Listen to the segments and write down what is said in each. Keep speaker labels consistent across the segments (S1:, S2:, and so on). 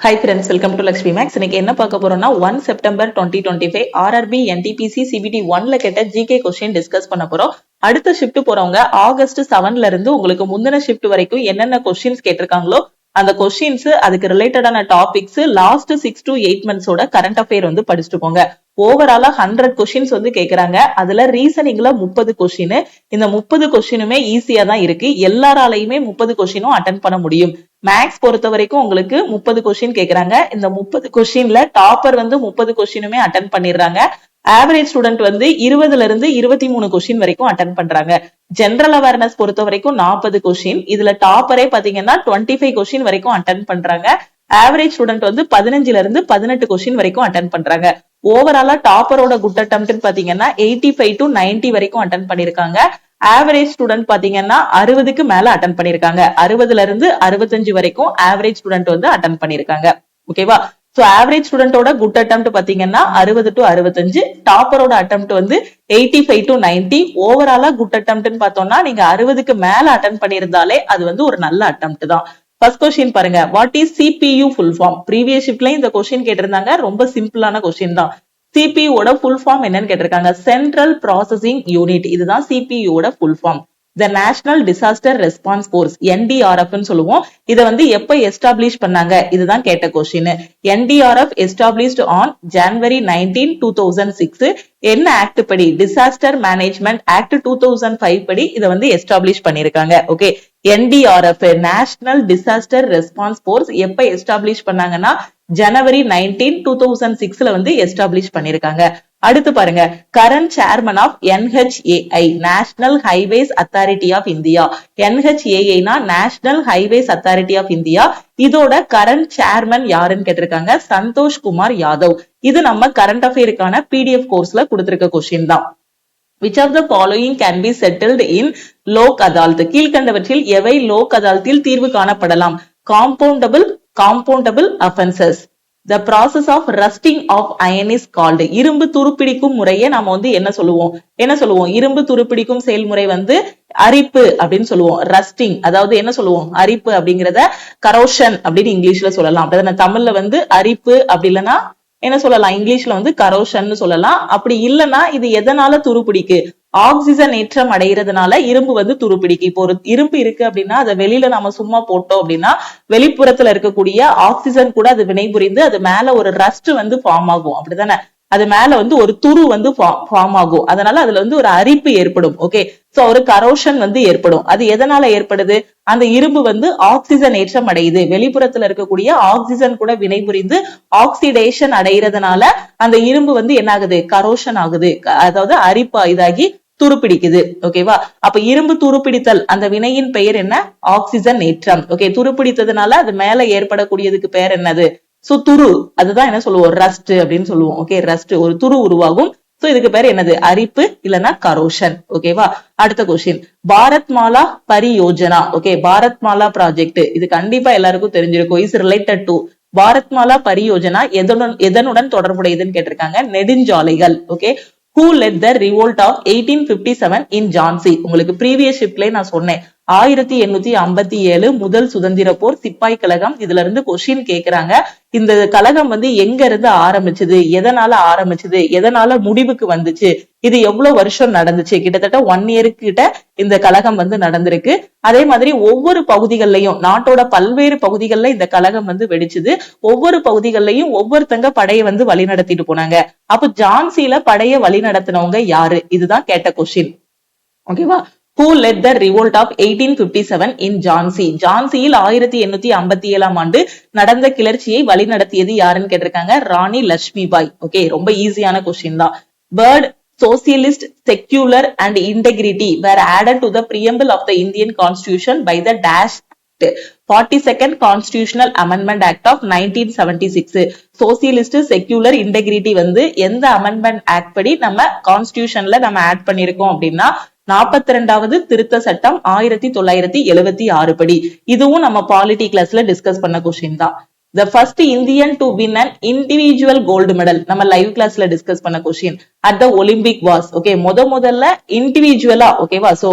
S1: Hi friends, welcome to Lakshmi Max. இன்னைக்கு என்ன பார்க்க போறோம்னா 1 செப்டம்பர் 2025 RRB NTPC CBT 1ல கேட்ட GK கொஸ்டின் டிஸ்கஸ் பண்ண போறோம். அடுத்த ஷிஃப்ட் போறவங்க ஆகஸ்ட் 7ல இருந்து உங்களுக்கு முந்தின ஷிஃப்ட் வரைக்கும் என்னென்ன கொஸ்டின்ஸ் கேட்டிருக்காங்களோ அந்த கொஸ்டின்ஸ் அதுக்கு ரிலேட்டடான டாபிக்ஸ் லாஸ்ட் 6 to 8 மந்த்ஸோட கரண்ட் அஃபேர் வந்து படிச்சுட்டு போங்க. ஓவராலா 100 கொஸ்டின்ஸ் வந்து கேக்குறாங்க. அதுல ரீசனிங்ல 30 கொஸ்டின். இந்த 30 கொஸ்டினுமே ஈஸியா தான் இருக்கு. எல்லாராலையுமே 30 கொஸ்டினும் அட்டென்ட் பண்ண முடியும். மேக்ஸ் பொறுத்த வரைக்கும் உங்களுக்கு 30 கொஸ்டின் கேக்குறாங்க. இந்த 30 கொஸ்டின்ல டாப்பர் வந்து 30 கொஸ்டினுமே அட்டென்ட் பண்ணிடுறாங்க. ஆவரேஜ் ஸ்டூடெண்ட் வந்து 20ல இருந்து 23 கொஸ்டின் வரைக்கும் அட்டென்ட் பண்றாங்க. ஜெனரல் அவேர்னஸ் பொறுத்த வரைக்கும் 40 கொஸ்டின். இதுல டாப்பரே பாத்தீங்கன்னா 25 கொஸ்டின் வரைக்கும் அட்டென்ட் பண்றாங்க. ஆவரேஜ் ஸ்டூடெண்ட் வந்து 15ல இருந்து 18 கொஸ்டின் வரைக்கும் அட்டென்ட் பண்றாங்க. ஓவராலா டாப்பரோட குட் அட்டெம்ப்ட் பாத்தீங்கன்னா 85 to 90 வரைக்கும் அட்டென்ட் பண்ணிருக்காங்க. ஆவரேஜ் ஸ்டூடெண்ட் பாத்தீங்கன்னா 60க்கு மேல அட்டென்ட் பண்ணிருக்காங்க. 60ல இருந்து 65 வரைக்கும் ஆவரேஜ் ஸ்டூடெண்ட் வந்து அட்டென்ட் பண்ணிருக்காங்க. ஓகேவா? சோ ஆவரேஜ் ஸ்டூடெண்டோட குட் அட்டெம்ப்ட் பாத்தீங்கன்னா 60 to 65, டாப்பரோட அட்டெம்ப்ட் வந்து 85 to 90. ஓவராலா குட் அட்டெம்ப்ட்னு பார்த்தோம்னா நீங்க 60க்கு மேல அட்டென்ட் பண்ணிருந்தாலே அது வந்து ஒரு நல்ல அட்டெம்ப்ட் தான். ஃபர்ஸ்ட் கொஸ்டின் பாருங்க, what is CPU full form? Previous ஷிஃப்ட்லயும் இந்த கொஸ்டின் கேட்டிருந்தாங்க. ரொம்ப சிம்பிளான கொஸ்டின் தான். CPU ஓட ஃபுல் ஃபார்ம் என்னன்னு கேட்டிருக்காங்க. Central processing unit. இதுதான் CPU ஓட full form. The National Disaster Response Force NDRF ன்னு சொல்லுவோம். இத வந்து எப்ப எஸ்டாப்ளிஷ் பண்ணாங்க? இதுதான் கேட்ட question. NDRF established on January 19, 2006. என்ன ஆக்ட் படி? டிசாஸ்டர் மேனேஜ்மெண்ட் ஆக்ட் 2005 படி இத வந்து எஸ்டாப்ளிஷ் பண்ணிருக்காங்க. Okay, NDRF national disaster response force எப்ப எஸ்டாப்ளிஷ் பண்ணாங்கன்னா ஜனவரி 19, 2006ல வந்து எஸ்டாப்ளிஷ் பண்ணிருக்காங்க. அடுத்து பாருங்க, current chairman of NHAI national highways authority of India. NHAI னா national highways authority of India. இதோட கரண்ட் சேர்மன் யாருன்னு கேட்டிருக்காங்க. சந்தோஷ் குமார் யாதவ். இது நம்ம கரண்ட் அஃபேருக்கான PDF கோர்ஸ்ல கொடுத்திருக்க கொஸ்டின் தான். Which of the following can be settled in Lok Adalat? கீழ்கண்டவற்றில் எவை லோக் அதாலத்தில் தீர்வு காணப்படலாம்? Compoundable offenses. The process of rusting of iron is called. இரும்பு துருப்பிடிக்கும் முறையை நாம வந்து என்ன சொல்லுவோம்? இரும்பு துருப்பிடிக்கும் செயல்முறை வந்து அரிப்பு அப்படின்னு சொல்லுவோம். ரஸ்டிங் அதாவது என்ன சொல்லுவோம்? அரிப்பு அப்படிங்கறத கரோஷன் அப்படின்னு இங்கிலீஷ்ல சொல்லலாம். அப்படிதான் தமிழ்ல வந்து அரிப்பு, அப்படி இல்லைன்னா என்ன சொல்லலாம்? இங்கிலீஷ்ல வந்து கரோஷன் சொல்லலாம். அப்படி இல்லைன்னா இது எதனால துருப்பிடிக்கு? ஆக்சிஜன் ஏற்றம் அடைகிறதுனால இரும்பு வந்து துருப்பிடிக்கு. இப்போ ஒரு இரும்பு இருக்கு அப்படின்னா அதை வெளியில நம்ம சும்மா போட்டோம் அப்படின்னா வெளிப்புறத்துல இருக்கக்கூடிய ஆக்சிஜன் கூட அது வினைபுரிந்து அது மேல ஒரு ரஸ்ட் வந்து ஃபார்ம் ஆகும். அப்படிதானே? அது மேல வந்து ஒரு துரு வந்து ஃபார்ம் ஆகும். அதனால அதுல வந்து ஒரு அரிப்பு ஏற்படும். ஓகே, சோ ஒரு கரோஷன் வந்து ஏற்படும். அது எதனால ஏற்படுது? அந்த இரும்பு வந்து ஆக்சிஜன் ஏற்றம் அடையுது. வெளிப்புறத்துல இருக்கக்கூடிய ஆக்சிஜன் கூட வினைபுரிந்து ஆக்சிடேஷன் அடைகிறதுனால அந்த இரும்பு வந்து என்ன ஆகுது? கரோஷன் ஆகுது. அதாவது அரிப்பு இதாகி துருப்பிடிக்குது. ஓகேவா? அப்ப இரும்பு துருப்பிடித்தல் அந்த வினையின் பெயர் என்ன? ஆக்சிஜன் ஏற்றம். ஓகே, துருப்பிடித்ததுனால அது மேல ஏற்படக்கூடியதுக்கு பெயர் என்னது? சோ துரு. அதுதான் என்ன சொல்லுவோம்? ரஸ்ட் அப்படின்னு சொல்லுவோம். ஓகே, ரஸ்ட் ஒரு துரு உருவாகும். சோ இதுக்கு பேர் என்னது? அரிப்பு இல்லனா கரோஷன். ஓகேவா? அடுத்த question, Bharat Mala Pariyojana. Okay, Bharat Mala project இது கண்டிப்பா எல்லாருக்கும் தெரிஞ்சிருக்கும். Is related to Bharat Mala Pariyojana எதனுடன் தொடர்புடையதுன்னு கேட்டிருக்காங்க. நெடுஞ்சாலைகள். Okay, who led the revolt of 1857 in Jhansi? உங்களுக்கு ப்ரீவியஸ் ஷிப்ட்லயே நான் சொன்னேன். 1857 முதல் சுதந்திர போர் சிப்பாய் கழகம். இதுல இருந்து கொஸ்டின் கேக்குறாங்க. இந்த கழகம் வந்து எங்க இருந்து ஆரம்பிச்சது? எதனால ஆரம்பிச்சது? எதனால முடிவுக்கு வந்துச்சு? இது எவ்வளவு வருஷம் நடந்துச்சு? கிட்டத்தட்ட 1 year கிட்ட இந்த கழகம் வந்து நடந்திருக்கு. அதே மாதிரி ஒவ்வொரு பகுதிகள்லயும் நாட்டோட பல்வேறு பகுதிகள்ல இந்த கழகம் வந்து வெடிச்சது. ஒவ்வொரு பகுதிகள்லயும் ஒவ்வொருத்தங்க படையை வந்து வழி நடத்திட்டு போனாங்க. அப்ப ஜான்சில படைய வழி நடத்தினவங்க யாரு? இதுதான் கேட்ட கொஸ்டின். ஓகேவா? Who led the revolt of 1857 in Jhansi? ஜான்சியில் 1857 ஆண்டு நடந்த கிளர்ச்சியை வழி நடத்தியது யாருன்னு கேட்டிருக்காங்க. ராணி லட்சுமி பாய். ஓகே, ரொம்ப ஈஸியான கொஸ்டின் தான். Bird, socialist, secular and integrity were added to the preamble of the Indian Constitution by the dash 42nd Constitutional Amendment Act of 1976. Socialist, secular, integrity வந்து எந்த அமெண்ட்மெண்ட் ஆக்ட் படி நம்ம கான்ஸ்டிடியூஷன்ல நம்ம ஆட் பண்ணிருக்கோம் அப்படின்னா 42வது திருத்த சட்டம் 1976 படி. இதுவும் நம்ம பாலிட்டி கிளாஸ்ல டிஸ்கஸ் பண்ண கொஸ்டின் தான். the first Indian to win an individual gold medal. நம்ம லைவ் கிளாஸ்ல டிஸ்கஸ் பண்ண question. at the Olympic was. Okay, முதல்ல இண்டிவிஜுவலா, ஓகேவா? சோ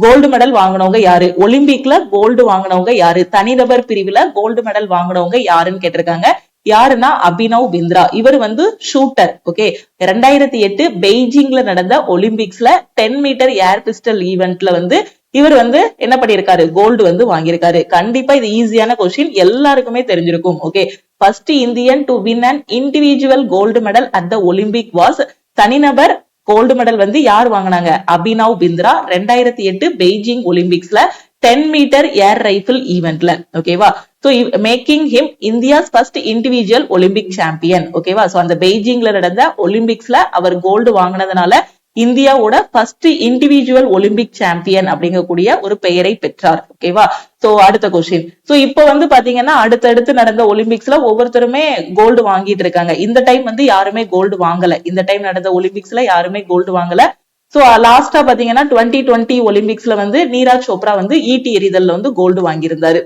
S1: கோல்டு மெடல் வாங்கினவங்க யாரு? ஒலிம்பிக்ல கோல்டு வாங்கினவங்க யாரு? தனிநபர் பிரிவுல கோல்டு மெடல் வாங்கினவங்க யாருன்னு கேட்டிருக்காங்க. யாருன்னா அபினவ் பிந்த்ரா. இவர் வந்து ஷூட்டர். ஓகே, 2008 பெய்ஜிங்ல நடந்த ஒலிம்பிக்ஸ்ல 10 மீட்டர் ஏர் பிஸ்டல் ஈவென்ட்ல வந்து இவர் வந்து என்ன பண்ணிருக்காரு? கோல்டு வந்து வாங்கியிருக்காரு. கண்டிப்பா இது ஈஸியான கொஸ்டின், எல்லாருக்குமே தெரிஞ்சிருக்கும். Okay, first Indian to win an individual gold medal at the Olympic was. தனிநபர் கோல்டு மெடல் வந்து யார் வாங்கினாங்க? அபினவ் பிந்த்ரா 2008 பெய்ஜிங் ஒலிம்பிக்ஸ்ல 10 மீட்டர் ஏர் ரைபிள் ஈவென்ட்ல. ஓகேவா? So making him India's first individual Olympic champion. ஓகேவா? சோ அந்த பெய்ஜிங்ல நடந்த ஒலிம்பிக்ஸ்ல அவர் கோல்டு வாங்கினதுனால இந்தியாவோட ஃபர்ஸ்ட் இண்டிவிஜுவல் ஒலிம்பிக் சாம்பியன் அப்படிங்கக்கூடிய ஒரு பெயரை பெற்றார். ஓகேவா? சோ அடுத்த கொஸ்டின். சோ இப்போ வந்து பாத்தீங்கன்னா அடுத்தடுத்து நடந்த ஒலிம்பிக்ஸ்ல ஒவ்வொருத்தருமே கோல்டு வாங்கிட்டு இருக்காங்க. இந்த டைம் வந்து யாருமே கோல்டு வாங்கல. இந்த டைம் நடந்த ஒலிம்பிக்ஸ்ல யாருமே கோல்டு வாங்கல. சோ லாஸ்டா பாத்தீங்கன்னா 2020 ஒலிம்பிக்ஸ்ல வந்து நீரஜ் சோப்ரா வந்து ஈட்டி எறிதல்ல வந்து gold வாங்கியிருந்தாரு.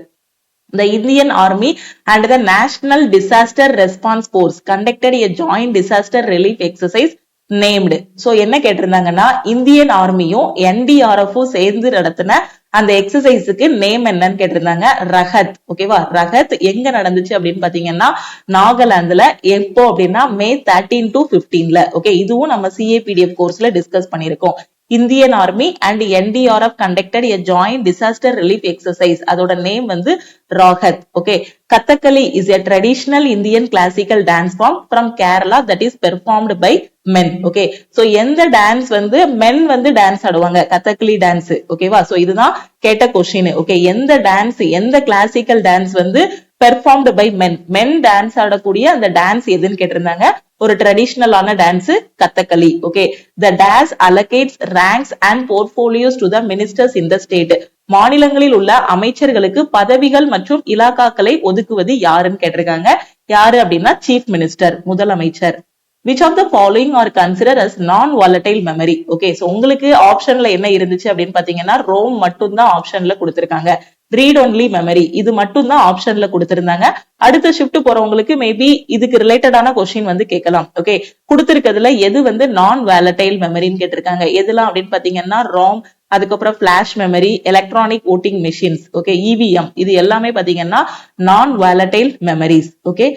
S1: The Indian Army and the National Disaster Response Force conducted a joint disaster relief exercise named. So என்ன கேட்டிருந்தாங்கன்னா இந்தியன் ஆர்மியும் என்டிஆர்எஃப்பும் சேர்ந்து நடத்தின அந்த எக்ஸசைஸுக்கு நேம் என்னன்னு கேட்டிருந்தாங்க. ரஹத். ஓகேவா? ரஹத் எங்க நடந்துச்சு அப்படின்னு பாத்தீங்கன்னா நாகாலாந்துல. எப்போ அப்படின்னா மே 13 to 15ல. ஓகே, இதுவும் நம்ம சிஏபிடிஎஃப் கோர்ஸ்ல டிஸ்கஸ் பண்ணிருக்கோம். Indian Army and NDRF conducted a joint disaster relief exercise. அதோட நேம் வந்து Rahat. Okay, Kathakali is a traditional Indian classical dance form from Kerala that is performed by men. ஓகே, சோ எந்த டான்ஸ் வந்து men வந்து டான்ஸ் ஆடுவாங்க? Kathakali dance. ஓகேவா? So இதுதான் கேட்ட கொஸ்டின். ஓகே, எந்த டான்ஸ், எந்த கிளாசிக்கல் டான்ஸ் வந்து performed by men, men dance ஆடக்கூடிய அந்த டான்ஸ் எதுன்னு கேட்டிருந்தாங்க. ஒரு ட்ரெடிஷனலான dance Kathakali. Okay, the dash allocates ranks and portfolios to the ministers in the state. மாநிலங்களில் உள்ள அமைச்சர்களுக்கு பதவிகள் மற்றும் இலாக்காக்களை ஒதுக்குவது யாருன்னு கேட்டிருக்காங்க. யாரு அப்படின்னா சீஃப் மினிஸ்டர், முதலமைச்சர். Which of the following are considered as non-volatile memory? Okay, so உங்களுக்கு ஆப்ஷன்ல என்ன இருந்துச்சு அப்படின்னு பாத்தீங்கன்னா ரோம் மட்டும் தான் ஆப்ஷன்ல கொடுத்திருக்காங்க. ரீட் ஒன்லி மெமரி இது மட்டும் தான் ஆப்ஷன்ல கொடுத்திருந்தாங்க. அடுத்த ஷிஃப்ட் போறவங்களுக்கு மேபி இதுக்கு ரிலேட்டடான கொஸ்டின் வந்து கேட்கலாம். ஓகே, கொடுத்திருக்கிறதுல எது வந்து நான் வாலடைல் மெமரின்னு கேட்டிருக்காங்க. எதுலாம் அப்படின்னு பாத்தீங்கன்னா ரோம், அதுக்கப்புறம் flash memory, electronic voting machines, okay, EVM, இது எல்லாமே பாத்தீங்கன்னா non volatile memories. Okay,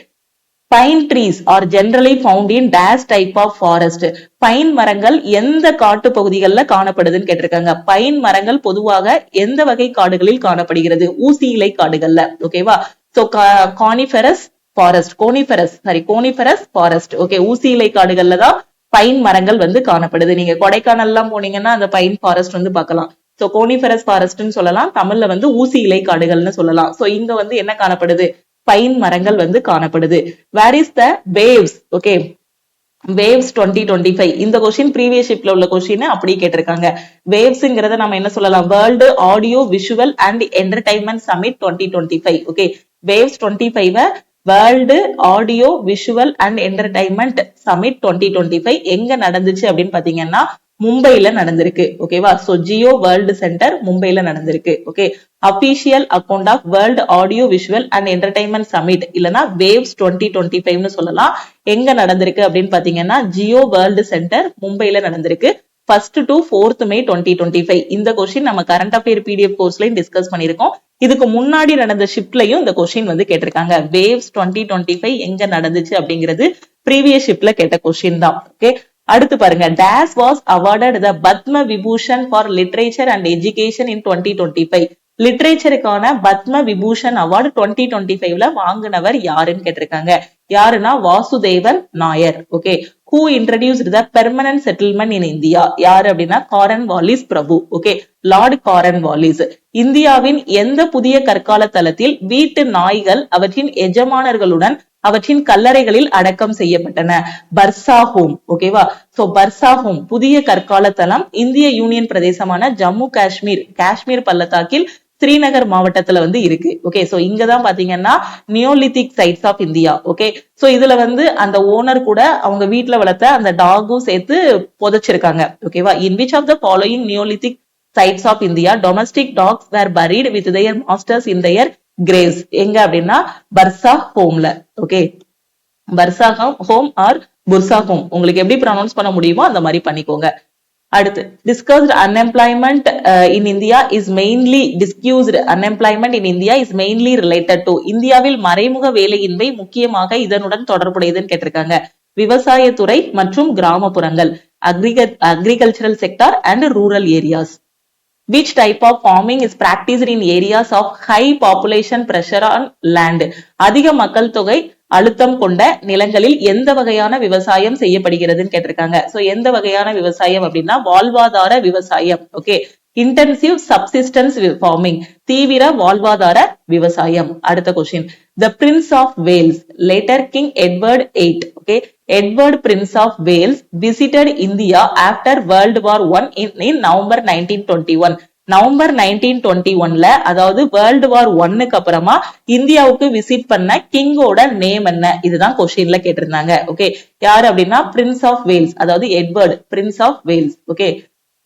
S1: pine trees are generally found in dash type of forest. Pine மரங்கள் எந்த காட்டு பகுதிகளில் காணப்படுதுன்னு கேட்டிருக்காங்க. பைன் மரங்கள் பொதுவாக எந்த வகை காடுகளில் காணப்படுகிறது? ஊசி இலை காடுகள்ல. ஓகேவா? So coniferous forest, coniferous forest. Okay, ஊசி இலை காடுகள்ல தான் பைன் மரங்கள் வந்து காணப்படுது. நீங்க கொடைக்கானல் எல்லாம் போனீங்கன்னா அந்த பைன் ஃபாரஸ்ட் வந்து பார்க்கலாம். சோ கோனிஃபெரஸ் ஃபாரஸ்ட்னு சொல்லலாம், தமிழ்ல வந்து ஊசி இலை காடுகள்னு சொல்லலாம். சோ இங்க வந்து என்ன காணப்படுது? பைன் மரங்கள் வந்து காணப்படுது. Where is the waves? Okay, waves 2025 இந்த கொஸ்டின் ப்ரீவியஸ் ஷிப்ல உள்ள கொஸ்டின் அப்படியே கேட்டிருக்காங்க. வேவ்ஸ்ங்கிறத நம்ம என்ன சொல்லலாம்? World audio visual and entertainment summit 2025. Okay, waves 25 world audio visual and entertainment summit 2025 எங்க நடந்துச்சு அப்படின்னு பாத்தீங்கன்னா மும்பைல நடந்திருக்கு. ஓகேவா? சோ ஜியோ வேர்ல்டு சென்டர் மும்பைல நடந்திருக்கு. Okay, official account of world audio visual and entertainment summit இல்லனா வேவ்ஸ் 2025 சொல்லலாம். எங்க நடந்திருக்கு அப்படின்னு பாத்தீங்கன்னா ஜியோ வேர்ல்டு சென்டர் மும்பைல நடந்திருக்கு. 1st to 4th May 2025. இந்த கொஸ்டின் நம்ம கரண்ட் அஃபேர் பிடிஎஃப் கோர்ஸ்லயும் டிஸ்கஸ் பண்ணிருக்கோம். இதுக்கு முன்னாடி நடந்த ஷிப்ட்லயும் இந்த கொஸ்டின் வந்து கேட்டிருக்காங்க. வேவ்ஸ் 2025 எங்க நடந்துச்சு அப்படிங்கிறது ப்ரீவியஸ் ஷிப்ட்ல கேட்ட கொஸ்டின் தான். ஓகே, அடுத்து பாருங்க. This was awarded the Padma Vibhushan for literature and education in 2025. லிட்ரேச்சருக்கான பத்ம விபூஷன் அவார்டு 2025ல வாங்கினவர் யாருன்னு கேட்டிருக்காங்க. யாருன்னா Vasudevan Nair. Okay, who introduced the permanent settlement in India? யாரு அப்படின்னா காரன்வாலிஸ் பிரபு. Okay, Lord Cornwallis. இந்தியாவின் எந்த புதிய கற்கால தளத்தில் வீட்டு நாய்கள் அவற்றின் எஜமானர்களுடன் அவற்றின் கல்லறைகளில் அடக்கம் செய்யப்பட்டன? Bursa home. ஓகேவா? சோ பர்சா ஹோம் புதிய கற்கால தளம் இந்திய யூனியன் பிரதேசமான ஜம்மு காஷ்மீர் பள்ளத்தாக்கில் ஸ்ரீநகர் மாவட்டத்துல வந்து இருக்கு. ஓகே, சோ இங்கதான் பாத்தீங்கன்னா neolithic sites of India. Okay, so இதுல வந்து அந்த ஓனர் கூட அவங்க வீட்டுல வளர்த்த அந்த டாகும் சேர்த்து புதைச்சிருக்காங்க. ஓகேவா? In which of the following neolithic sites of India, domestic dogs were buried with their masters in their graves எங்க அப்படின்னா பர்சா ஹோம்ல. Okay, Bursa home or Bursa home, உங்களுக்கு எப்படி ப்ரொனவுன்ஸ் பண்ண முடியுமோ அந்த மாதிரி பண்ணிக்கோங்க. அடுத்து discussed unemployment in India is mainly discussed unemployment in India is mainly related to, இந்தியாவில் மறைமுக வேலையின்மை முக்கியமாக இதனுடன் தொடர்புடையதுன்னு கேட்டிருக்காங்க. விவசாயத்துறை மற்றும் கிராமப்புறங்கள், agricultural sector and rural areas. Which type of farming is practiced in areas of high population pressure on land? அதிக மக்கள் தொகை அழுத்தம் கொண்ட நிலங்களில் எந்த வகையான விவசாயம் செய்யப்படுகிறதுன்னு கேட்டிருக்காங்க. சோ எந்த வகையான விவசாயம் அப்படின்னா வாழ்வாதார விவசாயம். ஓகே, இன்டென்சிவ் சப்சிஸ்டன்ஸ் ஃபார்மிங், தீவிர வாழ்வாதார விவசாயம். அடுத்த question, the Prince of Wales, later King Edward VIII, okay, Edward Prince of Wales visited India after World War I in November 1921. November 1921ல, அதாவது வேர்ல்டு வார் 1க்கு அப்புறமா இந்தியாவுக்கு விசிட் பண்ண கிங்கோட நேம் என்ன? இதுதான் கொஸ்டின்ல கேட்டிருந்தாங்க. ஓகே, யாரு அப்படின்னா பிரின்ஸ் ஆஃப் வேல்ஸ், அதாவது Edward prince of Wales. Okay,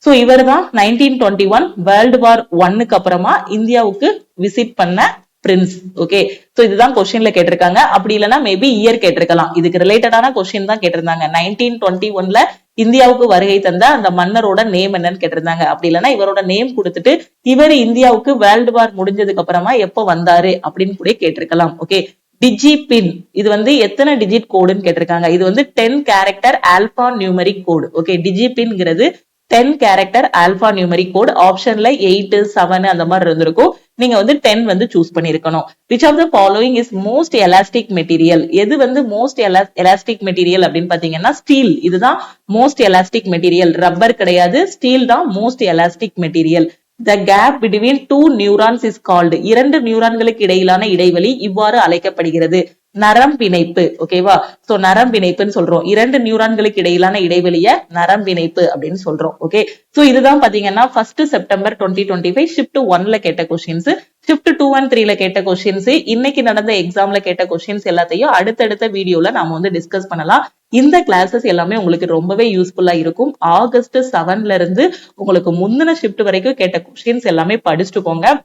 S1: so இவர் தான் 1921 வேர்ல்டு வார் 1க்கு அப்புறமா இந்தியாவுக்கு விசிட் பண்ண பிரின்ஸ். ஓகே, சோ இதுதான் கொஸ்டின்ல கேட்டிருக்காங்க. அப்படி இல்லைன்னா மேபி இயர் கேட்டிருக்கலாம். இதுக்கு ரிலேட்டடான கொஸ்டின் தான் கேட்டிருந்தாங்க. 1921ல இந்தியாவுக்கு வருகை தந்த அந்த மன்னரோட நேம் என்னன்னு கேட்டிருந்தாங்க. அப்படி இல்லைன்னா இவரோட நேம் கொடுத்துட்டு இவர் இந்தியாவுக்கு வேர்ல்டு வார் முடிஞ்சதுக்கு அப்புறமா எப்போ வந்தாரு அப்படின்னு கூட கேட்டிருக்கலாம். ஓகே, டிஜி பின், இது வந்து எத்தனை டிஜிட் கோடுன்னு கேட்டிருக்காங்க. இது வந்து 10 கேரக்டர் ஆல்பா நியூமரிக் கோடு. ஓகே, டிஜி பின்ங்கிறது 10 கேரக்டர் ஆல்பா நியூமரிக் கோட். ஆப்ஷன்ல 8, 7 அந்த மாதிரி இருந்திருக்கும். நீங்க வந்து 10 வந்து சூஸ் பண்ணிருக்கணும். which of the following is most elastic material? எது வந்து மோஸ்ட் எலாஸ்டிக் மெட்டீரியல் அப்படின்னு பாத்தீங்கன்னா ஸ்டீல். இதுதான் மோஸ்ட் எலாஸ்டிக் மெட்டீரியல், ரப்பர் கிடையாது, ஸ்டீல் தான் most elastic material. the gap between two neurons is called, இரண்டு நியூரான்களுக்கு இடையிலான இடைவெளி இவ்வாறு அழைக்கப்படுகிறது. நரம்பிணைப்பு. ஓகேவா, சோ நரம்பிணைப்புன்னு சொல்றோம். இரண்டு நியூரான்களுக்கு இடையிலான இடைவெளிய நரம்பிணைப்பு அப்படின்னு சொல்றோம். ஓகே, சோ இதுதான் பாத்தீங்கன்னா 1 செப்டம்பர் 2025 ஷிஃப்ட் 1ல கேட்ட கொஸ்டின்ஸ். ஷிஃப்ட் 2 and 3ல கேட்ட கொஸ்டின்ஸ், இன்னைக்கு நடந்த எக்ஸாம்ல கேட்ட கொஸ்டின்ஸ் எல்லாத்தையும் அடுத்தடுத்த வீடியோல நாம வந்து டிஸ்கஸ் பண்ணலாம். இந்த கிளாஸஸ் எல்லாமே உங்களுக்கு ரொம்பவே யூஸ்ஃபுல்லா இருக்கும். ஆகஸ்ட் 7ல இருந்து உங்களுக்கு முந்தின ஷிஃப்ட் வரைக்கும் கேட்ட கொஸ்டின்ஸ் எல்லாமே படிச்சுட்டு போங்க.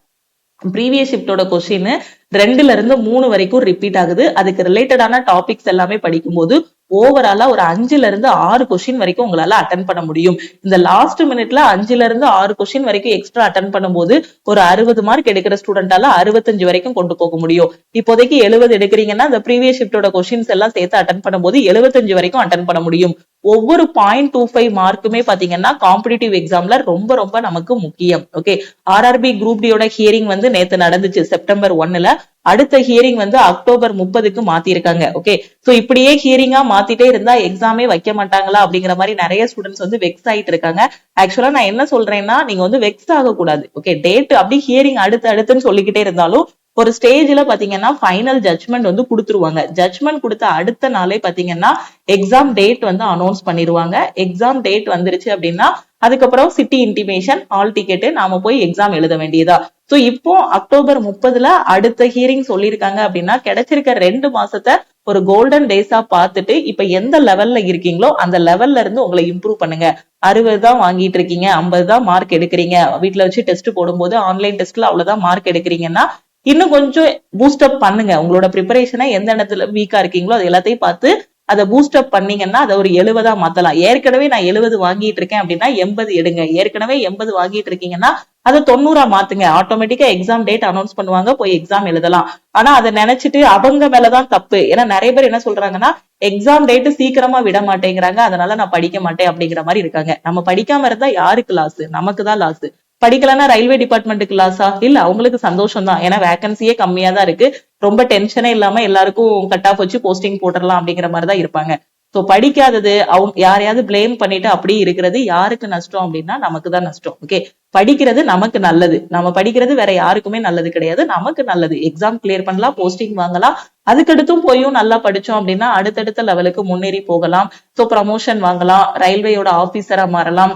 S1: ப்ரீவியஸ் ஷிஃப்டோட கொஸ்டின் 2ல இருந்து 3 வரைக்கும் ரிப்பீட் ஆகுது. அதுக்கு ரிலேட்டடான டாபிக்ஸ் எல்லாமே படிக்கும்போது ஓவராலா ஒரு 5ல இருந்து 6 கொஸ்டின் வரைக்கும் உங்களால அட்டன் பண்ண முடியும். இந்த லாஸ்ட் மினிட்ல 5ல இருந்து 6 கொஸ்டின் வரைக்கும் எக்ஸ்ட்ரா அட்டன் பண்ணும்போது ஒரு 60 மார்க் எடுக்கிற ஸ்டூடெண்டால 65 வரைக்கும் கொண்டு போக முடியும். இப்போதைக்கு 70 எடுக்கிறீங்கன்னா இந்த ப்ரீவியஸ் ஷிஃப்டோட கொஸ்டின்ஸ் எல்லாம் சேர்த்து அட்டன் பண்ணும்போது 75 வரைக்கும் அட்டன் பண்ண முடியும். ஒவ்வொரு 0.25 மார்க்குமே பாத்தீங்கன்னா காம்படிட்டிவ் எக்ஸாம்ல ரொம்ப ரொம்ப நமக்கு முக்கியம். ஓகே, ஆர்ஆர்பி குரூப் டியோட ஹியரிங் வந்து நேத்து நடந்துச்சு செப்டம்பர் 1ல. அடுத்த ஹியரிங் வந்து அக்டோபர் 30க்கு மாத்திருக்காங்க. ஓகே, சோ இப்படியே ஹியரிங்கா மாத்திட்டே இருந்தா எக்ஸாமே வைக்க மாட்டாங்களா அப்படிங்கிற மாதிரி நிறைய ஸ்டூடெண்ட்ஸ் வந்து வெக்ஸ் ஆயிட்டு இருக்காங்க. ஆக்சுவலா நான் என்ன சொல்றேன்னா, நீங்க வந்து வெக்ஸ் ஆக கூடாது. ஓகே, டேட் அப்படி ஹியரிங் அடுத்துன்னு சொல்லிக்கிட்டே இருந்தாலும் ஒரு ஸ்டேஜ்ல பாத்தீங்கன்னா ஃபைனல் ஜட்ஜ்மெண்ட் வந்து கொடுத்துருவாங்க. ஜட்ஜ்மெண்ட் கொடுத்த அடுத்த நாளே பாத்தீங்கன்னா எக்ஸாம் டேட் வந்து அனௌன்ஸ் பண்ணிடுவாங்க. எக்ஸாம் டேட் வந்துருச்சு அப்படின்னா அதுக்கப்புறம் சிட்டி இன்டிமேஷன், ஹால் டிக்கெட், நாம போய் எக்ஸாம் எழுத வேண்டியதா. சோ இப்போ அக்டோபர் 30ல அடுத்த ஹியரிங் சொல்லியிருக்காங்க அப்படின்னா கிடைச்சிருக்க 2 மாசத்தை ஒரு கோல்டன் டேஸா பார்த்துட்டு இப்ப எந்த லெவல்ல இருக்கீங்களோ அந்த லெவல்ல இருந்து உங்களை இம்ப்ரூவ் பண்ணுங்க. 60 தான் வாங்கிட்டு இருக்கீங்க, 50 தான் மார்க் எடுக்கிறீங்க, வீட்டுல வச்சு டெஸ்ட் போடும்போது ஆன்லைன் டெஸ்ட்ல அவ்வளவுதான் மார்க் எடுக்கிறீங்கன்னா இன்னும் கொஞ்சம் பூஸ்டப் பண்ணுங்க. உங்களோட ப்ரிப்பரேஷனை எந்த இடத்துல வீக்கா இருக்கீங்களோ அது எல்லாத்தையும் பார்த்து அதை பூஸ்டப் பண்ணீங்கன்னா அதை ஒரு 70 மாத்தலாம். ஏற்கனவே நான் 70 வாங்கிட்டு இருக்கேன் அப்படின்னா 80 எடுங்க. ஏற்கனவே 80 வாங்கிட்டு இருக்கீங்கன்னா அதை 90 மாத்துங்க. ஆட்டோமேட்டிக்கா எக்ஸாம் டேட் அனௌன்ஸ் பண்ணுவாங்க, போய் எக்ஸாம் எழுதலாம். ஆனா அதை நினைச்சிட்டு அவங்க மேலதான் தப்பு. ஏன்னா நிறைய பேர் என்ன சொல்றாங்கன்னா எக்ஸாம் டேட் சீக்கிரமா விட மாட்டேங்கிறாங்க, அதனால நான் படிக்க மாட்டேன் அப்படிங்கிற மாதிரி இருக்காங்க. நம்ம படிக்காம இருந்தா யாருக்கு லாஸ்? நமக்கு தான் லாஸ். படிக்கலன்னா ரயில்வே டிபார்ட்மெண்ட்டுக்கு லாஸா? இல்ல, அவங்களுக்கு சந்தோஷம் தான். ஏன்னா வேகன்சியே கம்மியா தான் இருக்கு. ரொம்ப டென்ஷனே இல்லாம எல்லாருக்கும் கட் ஆஃப் வச்சு போஸ்டிங் போட்டுடலாம் அப்படிங்கிற மாதிரிதான் இருப்பாங்க. சோ படிக்காதது அவங்க யாரையாவது பிளேம் பண்ணிட்டு அப்படியே இருக்கிறது யாருக்கு நஷ்டம் அப்படின்னா நமக்கு தான் நஷ்டம். ஓகே, படிக்கிறது நமக்கு நல்லது. நம்ம படிக்கிறது வேற யாருக்குமே நல்லது கிடையாது, நமக்கு நல்லது. எக்ஸாம் கிளியர் பண்ணலாம், போஸ்டிங் வாங்கலாம். அதுக்கடுத்தும் போயும் நல்லா படிச்சோம் அப்படின்னா அடுத்தடுத்த லெவலுக்கு முன்னேறி போகலாம். சோ ப்ரமோஷன் வாங்கலாம், ரயில்வேயோட ஆபீசரா மாறலாம்.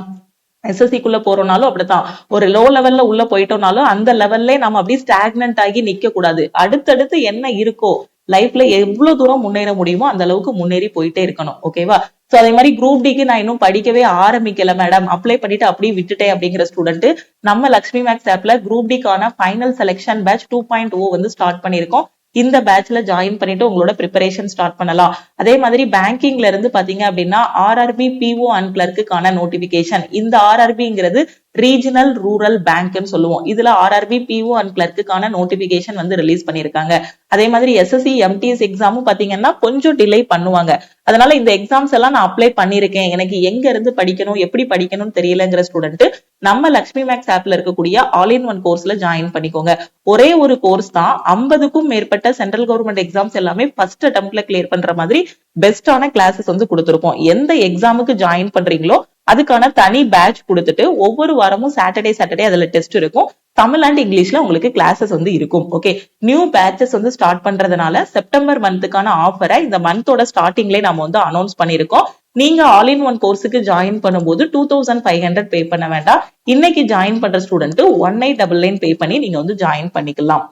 S1: எஸ்எஸ்சிக்குள்ள போறோம்னாலும் அப்படித்தான். ஒரு லோ லெவல்ல உள்ள போயிட்டோம்னாலும் அந்த லெவல்ல நம்ம அப்படியே ஸ்டாக்னன்ட் ஆகி நிக்க கூடாது. அடுத்தடுத்து என்ன இருக்கோ, லைஃப்ல எவ்வளவு தூரம் முன்னேற முடியுமோ அந்த அளவுக்கு முன்னேறி போயிட்டே இருக்கணும். ஓகேவா? சோ அதே மாதிரி குரூப் டிக்கு நான் இன்னும் படிக்கவே ஆரம்பிக்கல மேடம், அப்ளை பண்ணிட்டு அப்படியே விட்டுட்டேன் அப்படிங்கிற ஸ்டூடெண்ட், நம்ம லக்ஷ்மி மேக்ஸ் ஆப்ல குரூப் டிக்கான ஃபைனல் செலக்ஷன் பேட்ச் 2.0 வந்து ஸ்டார்ட் பண்ணிருக்கோம். இந்த பேட்ச்ல ஜாயின் பண்ணிட்டு உங்களோட ப்ரிப்பரேஷன் ஸ்டார்ட் பண்ணலாம். அதே மாதிரி பேங்கிங்ல இருந்து பாத்தீங்க அப்படின்னா ஆர்ஆர்பி பிஓ அண்ட் கிளர்க்குக்கான நோட்டிபிகேஷன். இந்த ஆர்ஆர்பிங்கிறது ரீஜனல் ரூரல் பேங்க்னு சொல்லுவோம். இதுல ஆர்ஆர்பி பிஓ அண்ட் கிளர்க்குக்கான நோட்டிபிகேஷன் வந்து ரிலீஸ் பண்ணிருக்காங்க. அதே மாதிரி எஸ்எஸ்சி எம்டிஎஸ் எக்ஸாமும் பாத்தீங்கன்னா கொஞ்சம் டிலே பண்ணுவாங்க. அதனால இந்த எக்ஸாம்ஸ் எல்லாம் நான் அப்ளை பண்ணிருக்கேன், எனக்கு எங்க இருந்து படிக்கணும் எப்படி படிக்கணும்னு தெரியலங்கிற ஸ்டூடெண்ட் நம்ம லக்ஷ்மி மேக்ஸ் ஆப்ல இருக்கக்கூடிய ஆல் இன் ஒன் கோர்ஸ்ல ஜாயின் பண்ணிக்கோங்க. ஒரே ஒரு கோர்ஸ் தான், 50க்கும் மேற்பட்ட சென்ட்ரல் கவர்மெண்ட் எக்ஸாம்ஸ் எல்லாமே ஃபர்ஸ்ட் அட்டெம்ப்ட்ல கிளியர் பண்ற மாதிரி பெஸ்டான கிளாஸஸ் வந்து கொடுத்திருப்போம். எந்த எக்ஸாமுக்கு ஜாயின் பண்றீங்களோ அதுக்கான தனி பேட்ச் கொடுத்துட்டு ஒவ்வொரு வாரமும் சாட்டர்டே அதுல டெஸ்ட் இருக்கும். தமிழ் அண்ட் இங்கிலீஷ்ல உங்களுக்கு கிளாஸஸ் வந்து இருக்கும். ஓகே, நியூ பேட்சஸ் வந்து ஸ்டார்ட் பண்றதுனால செப்டம்பர் மந்த்துக்கான ஆஃபரை இந்த மந்தோட ஸ்டார்டிங்லேயே நம்ம வந்து அனௌன்ஸ் பண்ணிருக்கோம். நீங்க ஆல் இன் ஒன் கோர்ஸுக்கு ஜாயின் பண்ணும்போது 2500 பே பண்ண வேண்டாம். இன்னைக்கு ஜாயின் பண்ற ஸ்டூடெண்ட் 1899 பே பண்ணி நீங்க வந்து ஜாயின் பண்ணிக்கலாம்.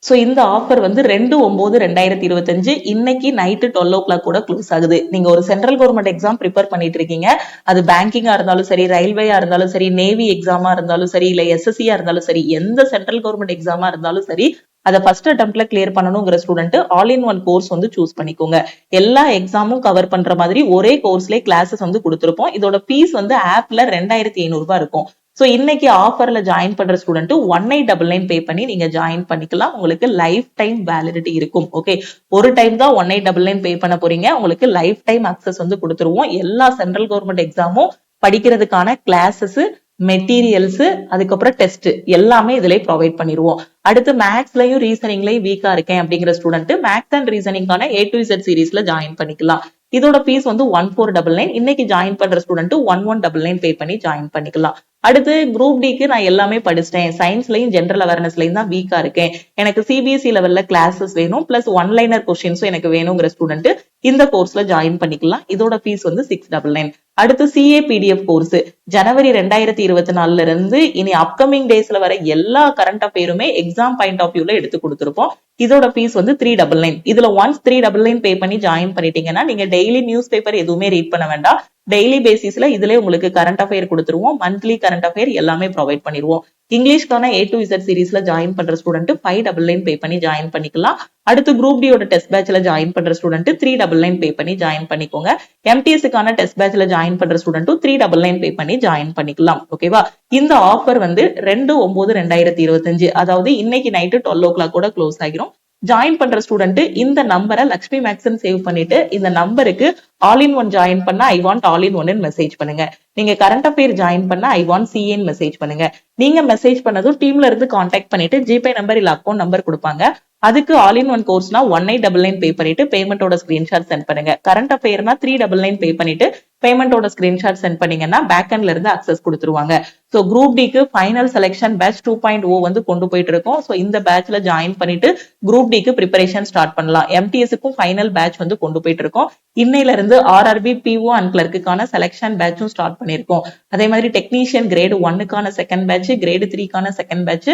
S1: சோ இந்த ஆஃபர் வந்து 2/9/2025 இன்னைக்கு நைட்டு 12 o'clock கூட க்ளோஸ் ஆகுது. நீங்க ஒரு சென்ட்ரல் கவர்மெண்ட் எக்ஸாம் ப்ரிப்பேர் பண்ணிட்டு இருக்கீங்க, அது பேங்கிங்கா இருந்தாலும் சரி, ரயில்வேயா இருந்தாலும் சரி, நேவி எக்ஸாமா இருந்தாலும் சரி, இல்ல எஸ்எஸ்சியா இருந்தாலும் சரி, எந்த சென்ட்ரல் கவர்மெண்ட் எக்ஸாமா இருந்தாலும் சரி, அதை ஃபர்ஸ்ட் அட்டெம்ப்ட்ல கிளியர் பண்ணணுங்கிற student all in one course வந்து சூஸ் பண்ணிக்கோங்க. எல்லா எக்ஸாமும் கவர் பண்ற மாதிரி ஒரே கோர்ஸ்லயே கிளாஸஸ் வந்து கொடுத்திருப்போம். இதோட ஃபீஸ் வந்து ஆப்ல 2500 ரூபாய் இருக்கும். சோ இன்னைக்கு ஆஃபர்ல ஜாயின் பண்ற ஸ்டூடெண்ட் 1899 பே பண்ணி நீங்க ஜாயின் பண்ணிக்கலாம். உங்களுக்கு லைஃப் டைம் வேலிடிட்டி இருக்கும். ஓகே, ஒரு டைம் தான் 1899 பே பண்ண போறீங்க, உங்களுக்கு லைஃப் டைம் அக்சஸ் வந்து கொடுத்துருவோம். எல்லா சென்ட்ரல் கவர்மெண்ட் எக்ஸாமும் படிக்கிறதுக்கான கிளாஸஸ், மெட்டீரியல்ஸ், அதுக்கப்புறம் டெஸ்ட் எல்லாமே இதுல ப்ரொவைட் பண்ணிடுவோம். அடுத்து மேக்ஸ்லயும் ரீசனிங்லயும் வீக்கா இருக்கேன் அப்படிங்கிற ஸ்டூடெண்ட் மேக்ஸ் அண்ட் ரீசனிங்கான A to Z சீரீஸ்ல ஜாயின் பண்ணிக்கலாம். இதோட ஃபீஸ் வந்து 1499. இன்னைக்கு ஜாயின் பண்ற ஸ்டூடெண்ட் 1199 பே பண்ணி ஜாயின் பண்ணிக்கலாம். அடுத்து குரூப் டிக்கு நான் எல்லாமே படிச்சிட்டேன், சயின்ஸ்லயும் ஜெனரல் அவேர்னஸ்லயும் தான் வீக்கா இருக்கேன், எனக்கு சிபிஎஸ்இ லெவல்ல கிளாஸஸ் வேணும், பிளஸ் ஒன்லைனர் கொஸ்டின்ஸும் எனக்கு வேணுங்கிற ஸ்டூடெண்ட் இந்த கோர்ஸ்ல ஜாயின் பண்ணிக்கலாம். இதோட ஃபீஸ் வந்து 699. அடுத்து CAPDF கோர்ஸ் ஜனவரி 2024 இருந்து இனி அப்கமிங் டேஸ்ல வர எல்லா கரண்ட் அஃபேருமே எக்ஸாம் பாயிண்ட் ஆஃப் வியூல எடுத்து கொடுத்திருப்போம். இதோட ஃபீஸ் வந்து 399. இதுல ஒன்ஸ் 399 பே பண்ணி ஜாயின் பண்ணிட்டீங்கன்னா நீங்க டெய்லி நியூஸ் பேப்பர் எதுவுமே ரீட் பண்ண வேண்டாம். டெய்லி பேசிஸ்ல இதுல உங்களுக்கு கரண்ட் அஃபேர் கொடுத்துருவோம், மந்த்லி கரண்ட் அஃபேர் எல்லாமே ப்ரொவைட் பண்ணிடுவோம். இங்கிலீஷ்க்கான A to Z சீரீஸ்ல ஜாயின் பண்ற ஸ்டூடெண்ட் 599 பே பண்ணி ஜாயின் பண்ணிக்கலாம். அடுத்து குரூப் டியோட டெஸ்ட் பேட்ச்ல ஜாயின் பண்ற ஸ்டூடெண்ட் 399 பே பண்ணி ஜாயின் பண்ணிக்கோங்க. MTSக்கான டெஸ்ட் பேட்ச்ல ஜாயின் பண்ற ஸ்டூடெண்ட் 399 பே பண்ணி ஜாயின் பண்ணிக்கலாம். ஓகேவா? இந்த ஆஃபர் வந்து 2/9/2025, அதாவது இன்னைக்கு நைட்டு 12 o'clock கூட க்ளோஸ் ஆகிரும். ஜாயின் பண்ற ஸ்டூடெண்ட் இந்த நம்பரை லக்ஷ்மி மேக்ஸ்ன்னு சேவ் பண்ணிட்டு இந்த நம்பருக்கு ஆல் இன் ஒன் ஜாயின் பண்ணா I want all in one message பண்ணுங்க. நீங்க கரண்ட் அஃபேர் ஜாயின் பண்ணா ஐ வாண்ட் CA மெசேஜ் பண்ணுங்க. நீங்க மெசேஜ் பண்ணதும் டீம்ல இருந்து கான்டாக்ட் பண்ணிட்டு ஜிபே நம்பர் இல்ல அக்கௌண்ட் நம்பர் கொடுப்பாங்க. அதுக்கு ஆல் இன் ஒன் கோர்ஸ்னா 1899 பே பண்ணிட்டு பேமெண்டோட ஸ்கிரீன்ஷாட் சென்ட் பண்ணுங்க. கரண்ட் அஃபேர்னா 399 பே பண்ணிட்டு பேமெண்டோட ஸ்கிரீன்ஷாட் சென்ட் பண்ணீங்கன்னா பேக் எண்ட்ல இருந்து அக்சஸ் கொடுத்துருவாங்க. சோ குரூப் டிக்கு ஃபைனல் செலக்ஷன் பேட்ச் 2.0 வந்து கொண்டு போயிட்டு இருக்கோம். சோ இந்த பேட்ச்ல ஜாயின் பண்ணிட்டு குரூப் டிக்கு ப்ரிப்பரேஷன் ஸ்டார்ட் பண்ணலாம். MTSக்கும் ஃபைனல் பேட்ச் வந்து கொண்டு போயிட்டு இருக்கோம். இன்னையில இருந்து RRB PO அண்ட் கிளர்க்குக்கான செலக்ஷன் பேட்சும் ஸ்டார்ட் பண்ணிருக்கோம். அதே மாதிரி டெக்னீஷியன் கிரேட் 1க்கான செகண்ட் பேட்ச், கிரேட் 3க்கான செகண்ட் பேட்ச்,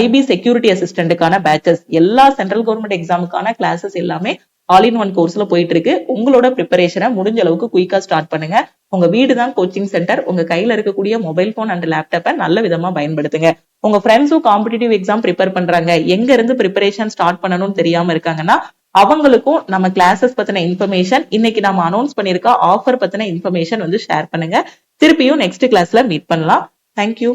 S1: IB செக்யூரிட்டி அசிஸ்டன்ட்டுக்கான பேட்சஸ், எல்லா சென்ட்ரல் கவர்மெண்ட் எக்ஸாமுக்கான கிளாஸஸ் எல்லாமே ஆல் இன் ஒன் கோர்ஸ்ல போயிட்டு இருக்கு. உங்களோட ப்ரிப்பரேஷனை முடிஞ்ச அளவுக்கு குயிக்கா ஸ்டார்ட் பண்ணுங்க. உங்க வீடு தான் கோச்சிங் சென்டர். உங்க கையில இருக்கக்கூடிய மொபைல் போன் அண்ட் லேப்டாப்பை நல்ல விதமா பயன்படுத்துங்க. உங்க ஃப்ரெண்ட்ஸும் காம்படிட்டிவ் எக்ஸாம் ப்ரிப்பேர் பண்றாங்க, எங்க இருந்து ப்ரிப்பரேஷன் ஸ்டார்ட் பண்ணணும்னு தெரியாம இருக்காங்கன்னா அவங்களுக்கும் நம்ம கிளாஸஸ் பத்தின இன்ஃபர்மேஷன், இன்னைக்கு நம்ம அனௌன்ஸ் பண்ணிருக்க ஆஃபர் பத்தின இன்ஃபர்மேஷன் வந்து ஷேர் பண்ணுங்க. திருப்பியும் நெக்ஸ்ட் கிளாஸ்ல மீட் பண்ணலாம். தேங்க்யூ.